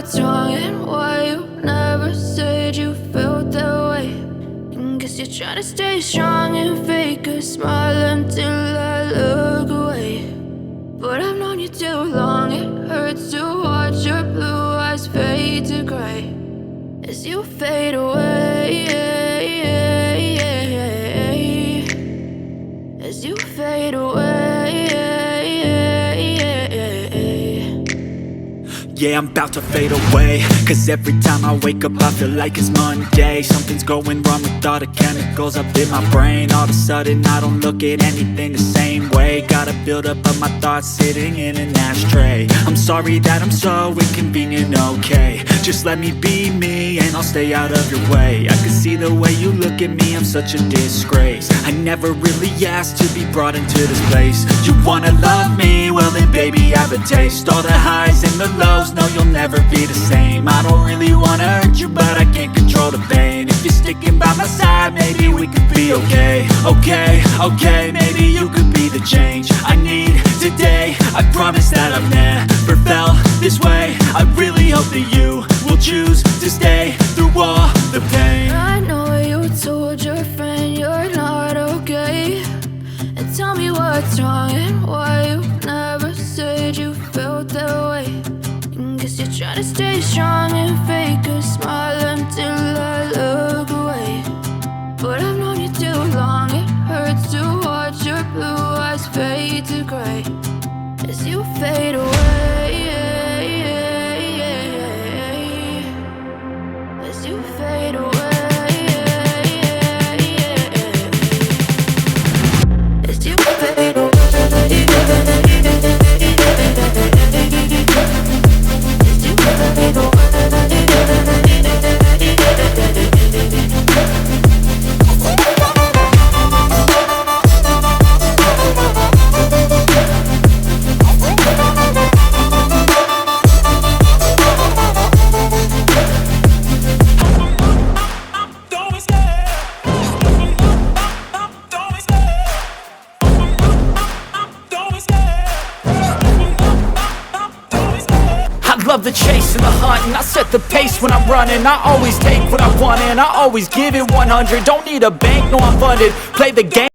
what's wrong and why you never said you felt that way. And guess you're trying to stay strong and fake a smile until I look away. But I've known you too long, it hurts to watch your blue eyes fade to gray as you fade away, as you fade away. Yeah, I'm about to fade away, cause every time I wake up I feel like it's Monday. Something's going wrong with all the chemicals up in my brain. All of a sudden I don't look at anything the same way. Got a buildup of my thoughts sitting in an ashtray. I'm sorry that I'm so inconvenient, okay. Just let me be me and I'll stay out of your way. I can see the way you look at me, I'm such a disgrace. I never really asked to be brought into this place. You wanna love me? Well then baby I have a taste. All the highs and the lows, no, you'll never be the same. I don't really wanna hurt you, but I can't control the pain. If you're sticking by my side, maybe we could be okay. Okay, maybe you could be the change I need today. I promise that I've never felt this way. I really hope that you will choose to stay through all the pain. I know you told your friend you're not okay, and tell me what's wrong and why you never said you felt that way. Guess you're trying to stay strong and fake a smile until I look away. But I've known you too long, it hurts to watch your blue eyes fade to gray as you fade away, as you fade away, as you fade away. Love the chase and the hunt, and I set the pace when I'm running. I always take what I want and I always give it 100. Don't need a bank, no I'm funded. Play the game.